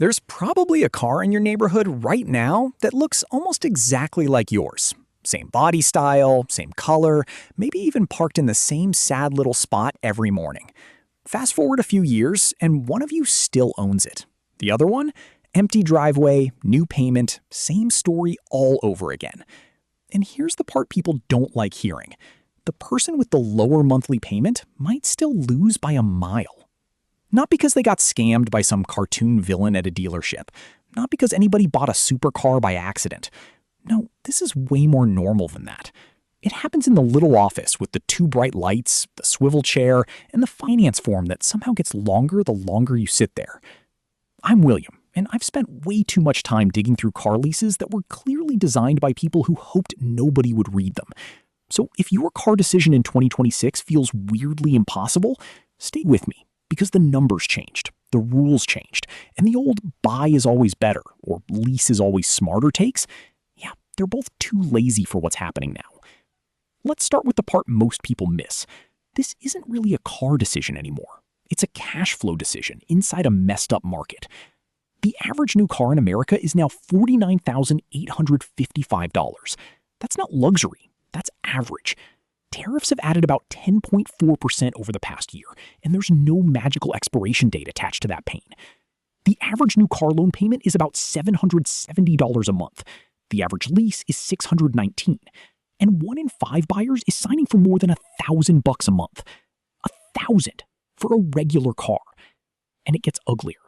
There's probably a car in your neighborhood right now that looks almost exactly like yours. Same body style, same color, maybe even parked in the same sad little spot every morning. Fast forward a few years, and one of you still owns it. The other one? Empty driveway, new payment, same story all over again. And here's the part people don't like hearing. The person with the lower monthly payment might still lose by a mile. Not because they got scammed by some cartoon villain at a dealership. Not because anybody bought a supercar by accident. No, this is way more normal than that. It happens in the little office with the two bright lights, the swivel chair, and the finance form that somehow gets longer the longer you sit there. I'm William, and I've spent way too much time digging through car leases that were clearly designed by people who hoped nobody would read them. So if your car decision in 2026 feels weirdly impossible, stay with me, because the numbers changed, the rules changed, and the old buy is always better or lease is always smarter takes, yeah, they're both too lazy for what's happening now. Let's start with the part most people miss. This isn't really a car decision anymore. It's a cash flow decision inside a messed up market. The average new car in America is now $49,855. That's not luxury. That's average. Tariffs have added about 10.4% over the past year, and there's no magical expiration date attached to that pain. The average new car loan payment is about $770 a month. The average lease is $619. And 1 in 5 buyers is signing for more than $1,000 a month. $1,000 for a regular car. And it gets uglier.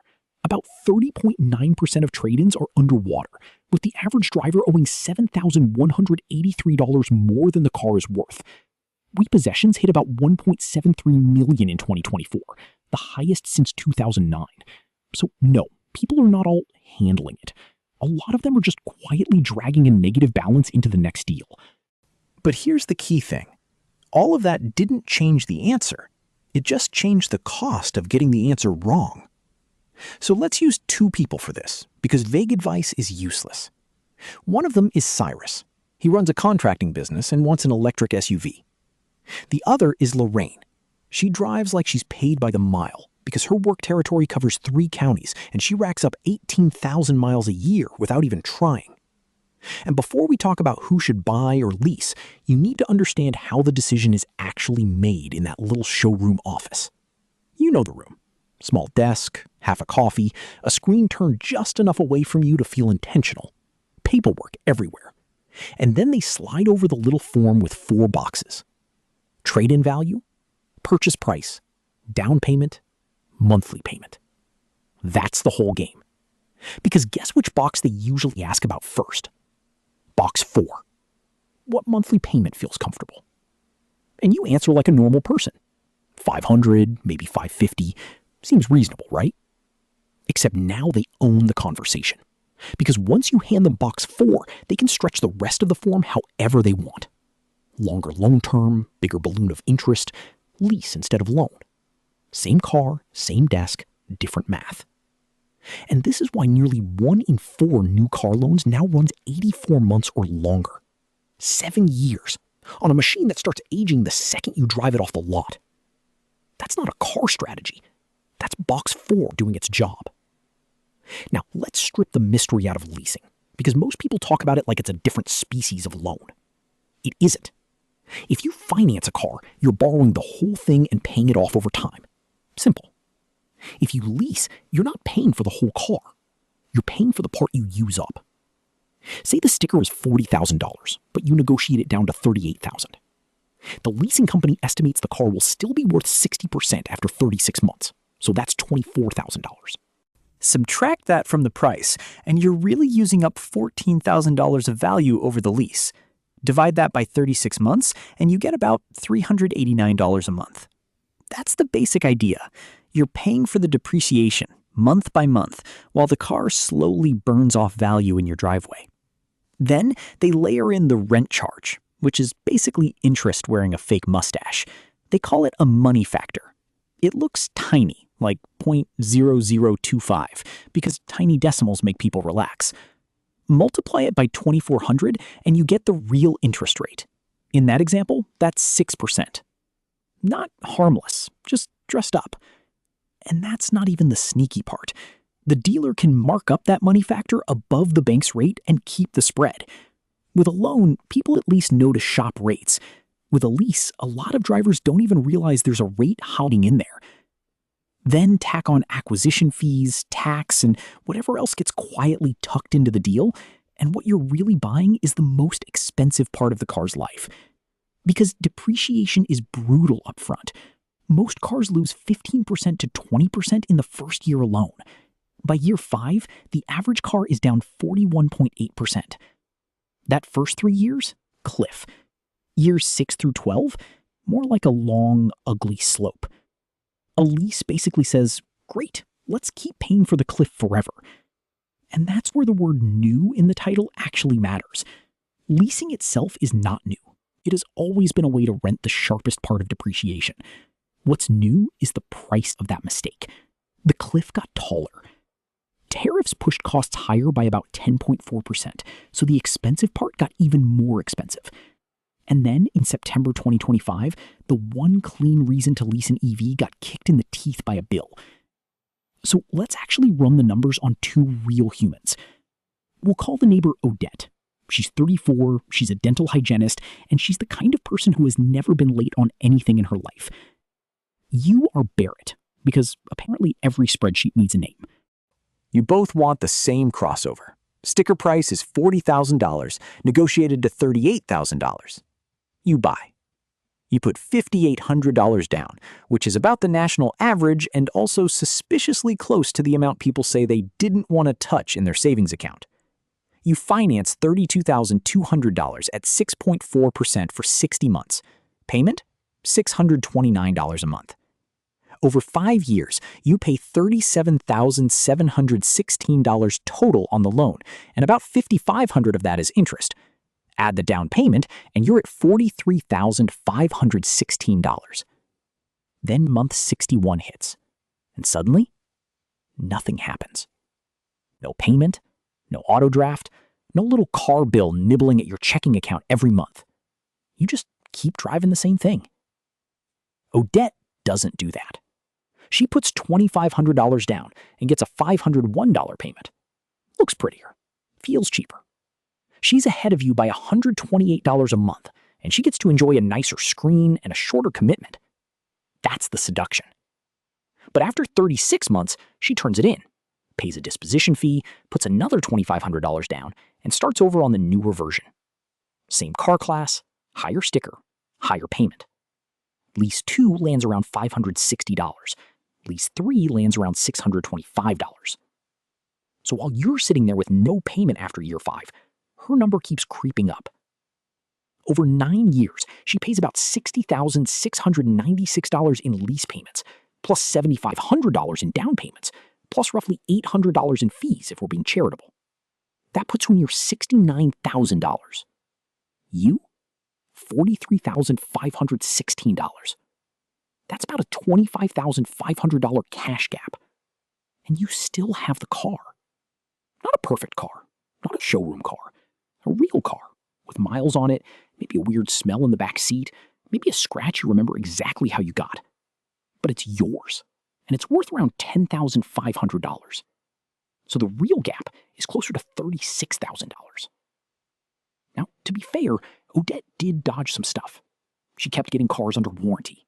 About 30.9% of trade-ins are underwater, with the average driver owing $7,183 more than the car is worth. Repossessions hit about 1.73 million in 2024, the highest since 2009. So no, people are not all handling it. A lot of them are just quietly dragging a negative balance into the next deal. But here's the key thing. All of that didn't change the answer. It just changed the cost of getting the answer wrong. So let's use 2 people for this, because vague advice is useless. One of them is Cyrus. He runs a contracting business and wants an electric SUV. The other is Lorraine. She drives like she's paid by the mile, because her work territory covers 3 counties, and she racks up 18,000 miles a year without even trying. And before we talk about who should buy or lease, you need to understand how the decision is actually made in that little showroom office. You know the room. Small desk, half a coffee, a screen turned just enough away from you to feel intentional. Paperwork everywhere. And then they slide over the little form with 4 boxes. Trade-in value, purchase price, down payment, monthly payment. That's the whole game. Because guess which box they usually ask about first? Box 4. What monthly payment feels comfortable? And you answer like a normal person. $500, maybe $550. Seems reasonable, right? Except now they own the conversation. Because once you hand them box 4, they can stretch the rest of the form however they want. Longer loan term, bigger balloon of interest, lease instead of loan. Same car, same desk, different math. And this is why nearly 1 in 4 new car loans now runs 84 months or longer. 7 years on a machine that starts aging the second you drive it off the lot. That's not a car strategy. That's box 4 doing its job. Now, let's strip the mystery out of leasing, because most people talk about it like it's a different species of loan. It isn't. If you finance a car, you're borrowing the whole thing and paying it off over time. Simple. If you lease, you're not paying for the whole car. You're paying for the part you use up. Say the sticker is $40,000, but you negotiate it down to $38,000. The leasing company estimates the car will still be worth 60% after 36 months. So that's $24,000. Subtract that from the price, and you're really using up $14,000 of value over the lease. Divide that by 36 months, and you get about $389 a month. That's the basic idea. You're paying for the depreciation, month by month, while the car slowly burns off value in your driveway. Then they layer in the rent charge, which is basically interest wearing a fake mustache. They call it a money factor. It looks tiny, like 0.0025, because tiny decimals make people relax. Multiply it by 2,400 and you get the real interest rate. In that example, that's 6%. Not harmless, just dressed up. And that's not even the sneaky part. The dealer can mark up that money factor above the bank's rate and keep the spread. With a loan, people at least know to shop rates. With a lease, a lot of drivers don't even realize there's a rate hiding in there. Then tack on acquisition fees, tax, and whatever else gets quietly tucked into the deal, and what you're really buying is the most expensive part of the car's life. Because depreciation is brutal up front. Most cars lose 15% to 20% in the first year alone. By year 5, the average car is down 41.8%. That first 3 years, cliff. Years 6 through 12, more like a long, ugly slope. A lease basically says, great, let's keep paying for the cliff forever. And that's where the word new in the title actually matters. Leasing itself is not new. It has always been a way to rent the sharpest part of depreciation. What's new is the price of that mistake. The cliff got taller. Tariffs pushed costs higher by about 10.4%, so the expensive part got even more expensive. And then, in September 2025, the one clean reason to lease an EV got kicked in the teeth by a bill. So let's actually run the numbers on 2 real humans. We'll call the neighbor Odette. She's 34, she's a dental hygienist, and she's the kind of person who has never been late on anything in her life. You are Barrett, because apparently every spreadsheet needs a name. You both want the same crossover. Sticker price is $40,000, negotiated to $38,000. You buy. You put $5,800 down, which is about the national average and also suspiciously close to the amount people say they didn't want to touch in their savings account. You finance $32,200 at 6.4% for 60 months. Payment? $629 a month. Over 5 years, you pay $37,716 total on the loan, and about $5,500 of that is interest. Add the down payment, and you're at $43,516. Then month 61 hits, and suddenly, nothing happens. No payment, no auto draft, no little car bill nibbling at your checking account every month. You just keep driving the same thing. Odette doesn't do that. She puts $2,500 down and gets a $501 payment. Looks prettier. Feels cheaper. She's ahead of you by $128 a month, and she gets to enjoy a nicer screen and a shorter commitment. That's the seduction. But after 36 months, she turns it in, pays a disposition fee, puts another $2,500 down, and starts over on the newer version. Same car class, higher sticker, higher payment. Lease 2 lands around $560. Lease 3 lands around $625. So while you're sitting there with no payment after year 5, her number keeps creeping up. Over 9 years, she pays about $60,696 in lease payments, plus $7,500 in down payments, plus roughly $800 in fees if we're being charitable. That puts her near $69,000. You? $43,516. That's about a $25,500 cash gap. And you still have the car. Not a perfect car, not a showroom car, a real car with miles on it, maybe a weird smell in the back seat, maybe a scratch you remember exactly how you got. But it's yours, and it's worth around $10,500. So the real gap is closer to $36,000. Now, to be fair, Odette did dodge some stuff. She kept getting cars under warranty.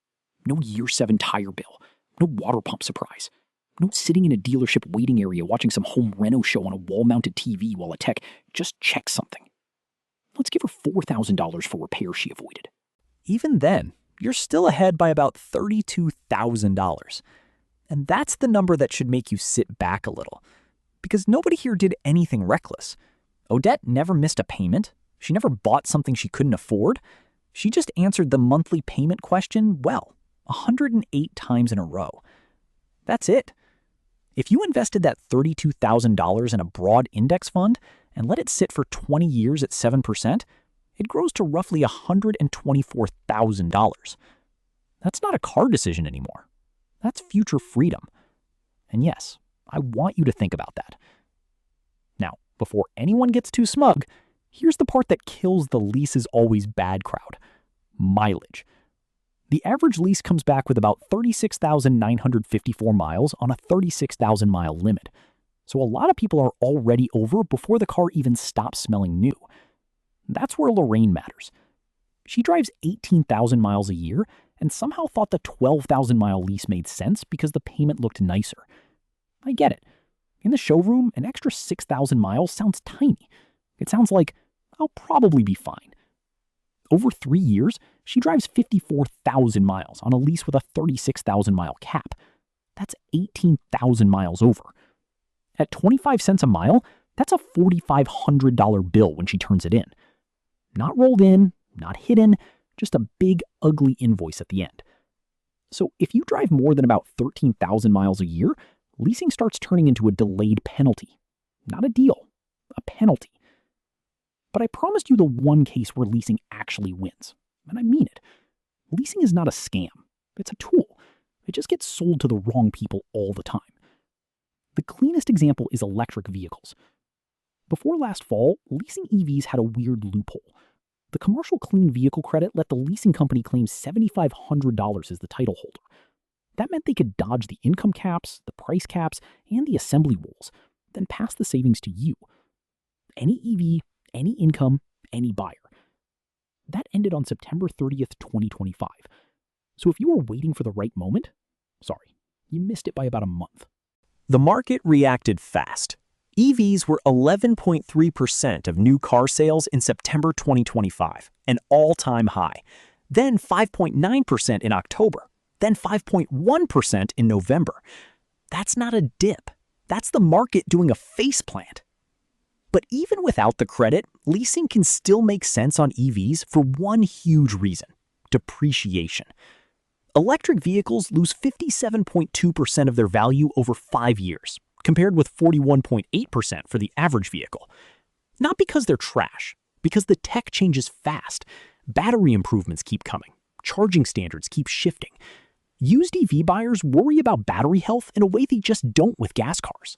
No year 7 tire bill. No water pump surprise. No sitting in a dealership waiting area watching some home reno show on a wall-mounted TV while a tech just checks something. Let's give her $4,000 for repairs she avoided. Even then, you're still ahead by about $32,000. And that's the number that should make you sit back a little. Because nobody here did anything reckless. Odette never missed a payment. She never bought something she couldn't afford. She just answered the monthly payment question well, 108 times in a row. That's it. If you invested that $32,000 in a broad index fund and let it sit for 20 years at 7%, it grows to roughly $124,000. That's not a car decision anymore. That's future freedom. And yes, I want you to think about that. Now, before anyone gets too smug, here's the part that kills the lease is always bad crowd. Mileage. The average lease comes back with about 36,954 miles on a 36,000 mile limit. So a lot of people are already over before the car even stops smelling new. That's where Lorraine matters. She drives 18,000 miles a year and somehow thought the 12,000-mile lease made sense because the payment looked nicer. I get it. In the showroom, an extra 6,000 miles sounds tiny. It sounds like, I'll probably be fine. Over 3 years, she drives 54,000 miles on a lease with a 36,000-mile cap. That's 18,000 miles over. At 25 cents a mile, that's a $4,500 bill when she turns it in. Not rolled in, not hidden, just a big, ugly invoice at the end. So if you drive more than about 13,000 miles a year, leasing starts turning into a delayed penalty. Not a deal, a penalty. But I promised you the one case where leasing actually wins. And I mean it. Leasing is not a scam. It's a tool. It just gets sold to the wrong people all the time. The cleanest example is electric vehicles. Before last fall, leasing EVs had a weird loophole. The commercial clean vehicle credit let the leasing company claim $7,500 as the title holder. That meant they could dodge the income caps, the price caps, and the assembly rules, then pass the savings to you. Any EV, any income, any buyer. That ended on September 30th, 2025. So if you were waiting for the right moment, sorry, you missed it by about a month. The market reacted fast. EVs were 11.3% of new car sales in September 2025, an all-time high. Then 5.9% in October. Then 5.1% in November. That's not a dip. That's the market doing a faceplant. But even without the credit, leasing can still make sense on EVs for one huge reason: depreciation. Electric vehicles lose 57.2% of their value over 5 years, compared with 41.8% for the average vehicle. Not because they're trash, because the tech changes fast. Battery improvements keep coming. Charging standards keep shifting. Used EV buyers worry about battery health in a way they just don't with gas cars.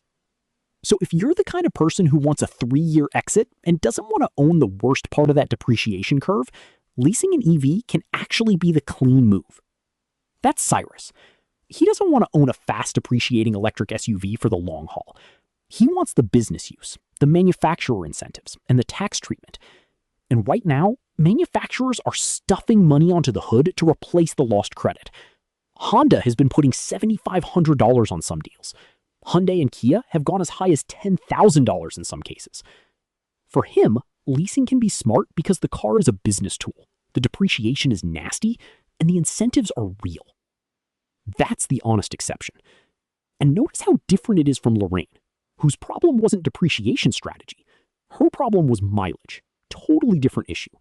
So if you're the kind of person who wants a 3-year exit and doesn't want to own the worst part of that depreciation curve, leasing an EV can actually be the clean move. That's Cyrus. He doesn't want to own a fast depreciating electric SUV for the long haul. He wants the business use, the manufacturer incentives, and the tax treatment. And right now, manufacturers are stuffing money onto the hood to replace the lost credit. Honda has been putting $7,500 on some deals. Hyundai and Kia have gone as high as $10,000 in some cases. For him, leasing can be smart because the car is a business tool, the depreciation is nasty, and the incentives are real. That's the honest exception. And notice how different it is from Lorraine, whose problem wasn't depreciation strategy. Her problem was mileage. Totally different issue.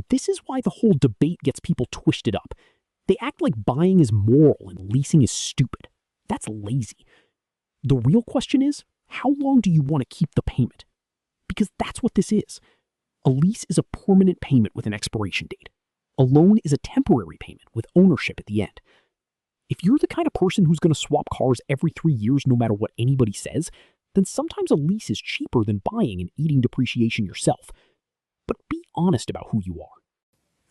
This is why the whole debate gets people twisted up. They act like buying is moral and leasing is stupid. That's lazy. The real question is, how long do you want to keep the payment? Because that's what this is. A lease is a permanent payment with an expiration date. A loan is a temporary payment with ownership at the end. If you're the kind of person who's going to swap cars every 3 years no matter what anybody says, then sometimes a lease is cheaper than buying and eating depreciation yourself. But be honest about who you are.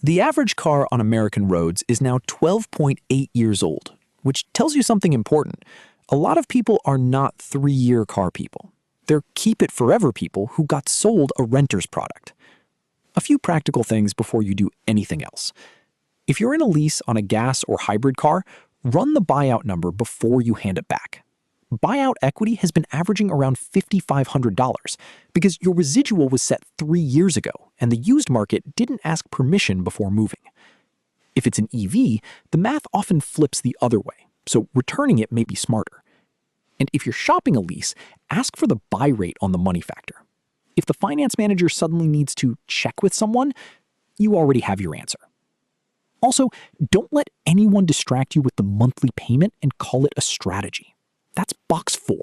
The average car on American roads is now 12.8 years old, which tells you something important. A lot of people are not 3-year car people. They're keep-it-forever people who got sold a renter's product. A few practical things before you do anything else. If you're in a lease on a gas or hybrid car, run the buyout number before you hand it back. Buyout equity has been averaging around $5,500 because your residual was set 3 years ago and the used market didn't ask permission before moving. If it's an EV, the math often flips the other way, so returning it may be smarter. And if you're shopping a lease, ask for the buy rate on the money factor. If the finance manager suddenly needs to check with someone, you already have your answer. Also, don't let anyone distract you with the monthly payment and call it a strategy. That's box 4.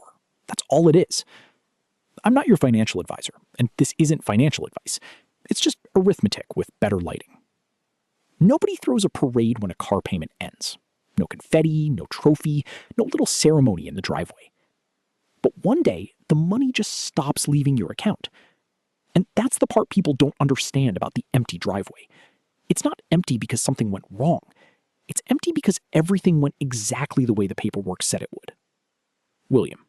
That's all it is. I'm not your financial advisor, and this isn't financial advice. It's just arithmetic with better lighting. Nobody throws a parade when a car payment ends. No confetti, no trophy, no little ceremony in the driveway. But one day, the money just stops leaving your account. And that's the part people don't understand about the empty driveway. It's not empty because something went wrong. It's empty because everything went exactly the way the paperwork said it would. William.